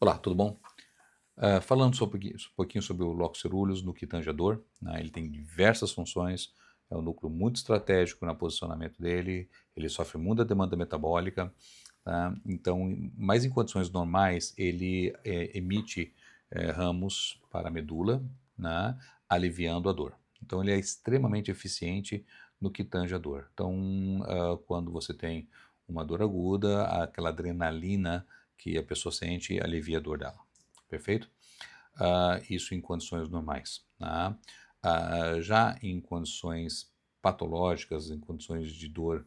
Olá, tudo bom? Falando um pouquinho sobre o locus coeruleus no que tange a dor, né, ele tem diversas funções, é um núcleo muito estratégico no posicionamento dele, ele sofre muita demanda metabólica, tá? Então, mas em condições normais, ele emite ramos para a medula, né, aliviando a dor. Então, ele é extremamente eficiente no que tange a dor. Então, quando você tem uma dor aguda, aquela adrenalina que a pessoa sente alivia a dor dela. Perfeito? Isso em condições normais. Tá? Já em condições patológicas, em condições de dor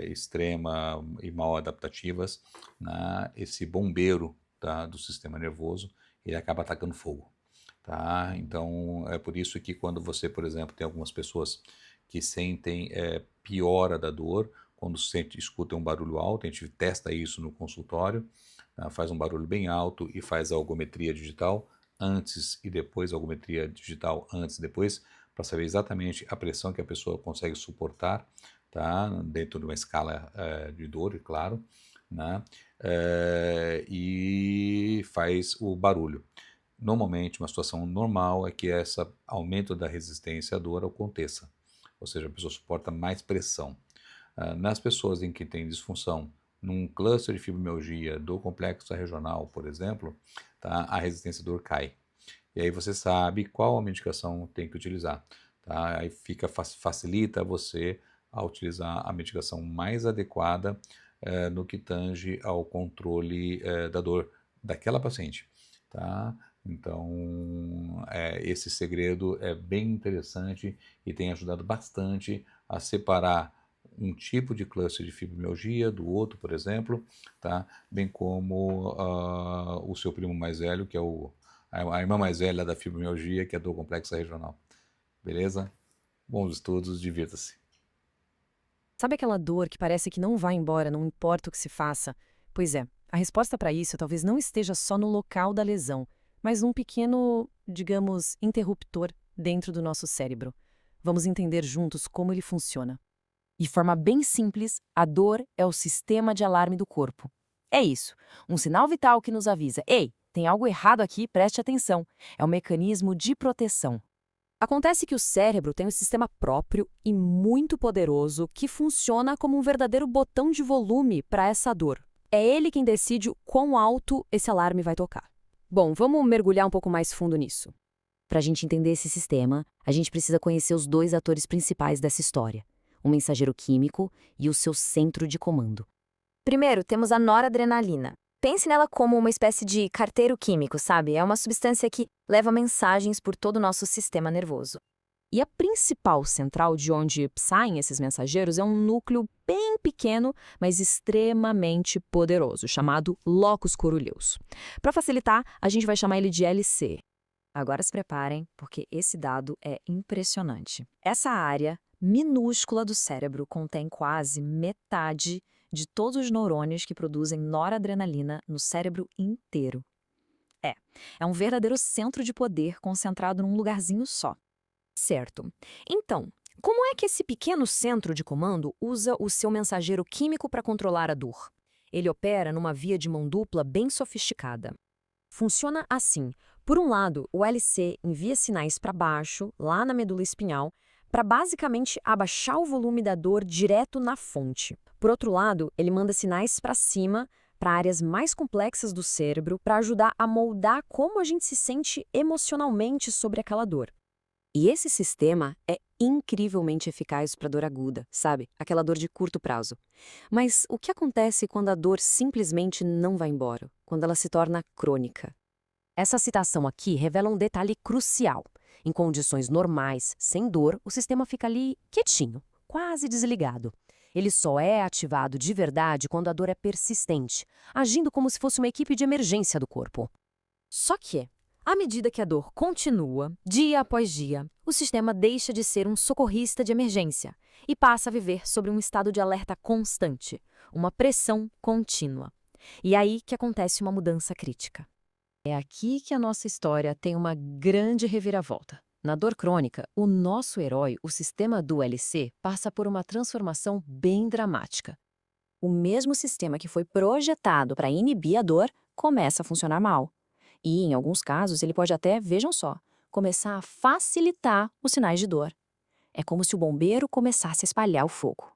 extrema e mal adaptativas, né, esse bombeiro, tá, do sistema nervoso, ele acaba atacando fogo. Tá? Então, é por isso que quando você, por exemplo, tem algumas pessoas que sentem piora da dor, quando escuta um barulho alto, a gente testa isso no consultório, faz um barulho bem alto e faz a algometria digital antes e depois, a algometria digital antes e depois, para saber exatamente a pressão que a pessoa consegue suportar, tá? Dentro de uma escala de dor, claro, né? E faz o barulho. Normalmente, uma situação normal é que esse aumento da resistência à dor aconteça, ou seja, a pessoa suporta mais pressão. Nas pessoas em que tem disfunção, num cluster de fibromialgia do complexo regional, por exemplo, tá, a resistência à dor cai. E aí você sabe qual a medicação tem que utilizar. Tá? Aí facilita você a utilizar a medicação mais adequada no que tange ao controle da dor daquela paciente. Tá? Então, esse segredo é bem interessante e tem ajudado bastante a separar um tipo de cluster de fibromialgia do outro, por exemplo, tá? Bem como o seu primo mais velho, que é a irmã mais velha da fibromialgia, que é do complexo regional. Beleza? Bons estudos, divirta-se. Sabe aquela dor que parece que não vai embora, não importa o que se faça? Pois é, a resposta para isso talvez não esteja só no local da lesão, mas num pequeno, digamos, interruptor dentro do nosso cérebro. Vamos entender juntos como ele funciona. De forma bem simples, a dor é o sistema de alarme do corpo. É isso, um sinal vital que nos avisa: ei, tem algo errado aqui, preste atenção. É um mecanismo de proteção. Acontece que o cérebro tem um sistema próprio e muito poderoso que funciona como um verdadeiro botão de volume para essa dor. É ele quem decide o quão alto esse alarme vai tocar. Bom, vamos mergulhar um pouco mais fundo nisso. Para a gente entender esse sistema, a gente precisa conhecer os dois atores principais dessa história: o mensageiro químico e o seu centro de comando. Primeiro, temos a noradrenalina. Pense nela como uma espécie de carteiro químico, sabe? É uma substância que leva mensagens por todo o nosso sistema nervoso. E a principal central de onde saem esses mensageiros é um núcleo bem pequeno, mas extremamente poderoso, chamado locus coeruleus. Para facilitar, a gente vai chamar ele de LC. Agora se preparem, porque esse dado é impressionante. Essa área minúscula do cérebro contém quase metade de todos os neurônios que produzem noradrenalina no cérebro inteiro. É, é um verdadeiro centro de poder concentrado num lugarzinho só. Certo. Então, como é que esse pequeno centro de comando usa o seu mensageiro químico para controlar a dor? Ele opera numa via de mão dupla bem sofisticada. Funciona assim. Por um lado, o LC envia sinais para baixo, lá na medula espinhal, para basicamente abaixar o volume da dor direto na fonte. Por outro lado, ele manda sinais para cima, para áreas mais complexas do cérebro, para ajudar a moldar como a gente se sente emocionalmente sobre aquela dor. E esse sistema é incrivelmente eficaz para dor aguda, sabe? Aquela dor de curto prazo. Mas o que acontece quando a dor simplesmente não vai embora? Quando ela se torna crônica? Essa citação aqui revela um detalhe crucial. Em condições normais, sem dor, o sistema fica ali quietinho, quase desligado. Ele só é ativado de verdade quando a dor é persistente, agindo como se fosse uma equipe de emergência do corpo. Só que, à medida que a dor continua, dia após dia, o sistema deixa de ser um socorrista de emergência e passa a viver sobre um estado de alerta constante, uma pressão contínua. E aí que acontece uma mudança crítica. É aqui que a nossa história tem uma grande reviravolta. Na dor crônica, o nosso herói, o sistema do LC, passa por uma transformação bem dramática. O mesmo sistema que foi projetado para inibir a dor começa a funcionar mal. E, em alguns casos, ele pode até, vejam só, começar a facilitar os sinais de dor. É como se o bombeiro começasse a espalhar o fogo.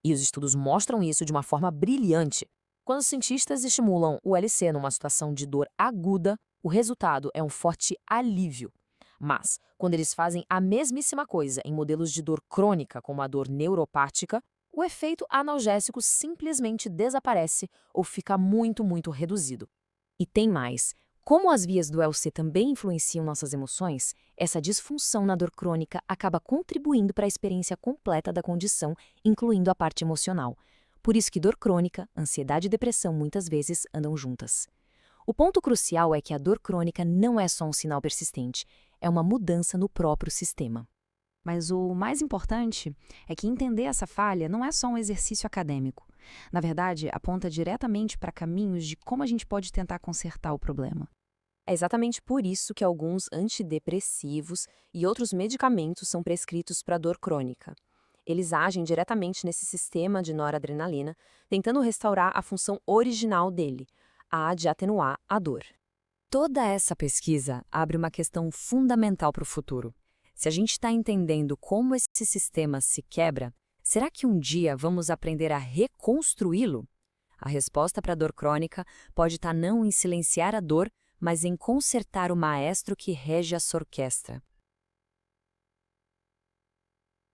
E os estudos mostram isso de uma forma brilhante. Quando os cientistas estimulam o LC numa situação de dor aguda, o resultado é um forte alívio. Mas, quando eles fazem a mesmíssima coisa em modelos de dor crônica, como a dor neuropática, o efeito analgésico simplesmente desaparece ou fica muito, muito reduzido. E tem mais. Como as vias do LC também influenciam nossas emoções, essa disfunção na dor crônica acaba contribuindo para a experiência completa da condição, incluindo a parte emocional. Por isso que dor crônica, ansiedade e depressão muitas vezes andam juntas. O ponto crucial é que a dor crônica não é só um sinal persistente, é uma mudança no próprio sistema. Mas o mais importante é que entender essa falha não é só um exercício acadêmico. Na verdade, aponta diretamente para caminhos de como a gente pode tentar consertar o problema. É exatamente por isso que alguns antidepressivos e outros medicamentos são prescritos para dor crônica. Eles agem diretamente nesse sistema de noradrenalina, tentando restaurar a função original dele, a de atenuar a dor. Toda essa pesquisa abre uma questão fundamental para o futuro. Se a gente está entendendo como esse sistema se quebra, será que um dia vamos aprender a reconstruí-lo? A resposta para a dor crônica pode estar não em silenciar a dor, mas em consertar o maestro que rege essa orquestra.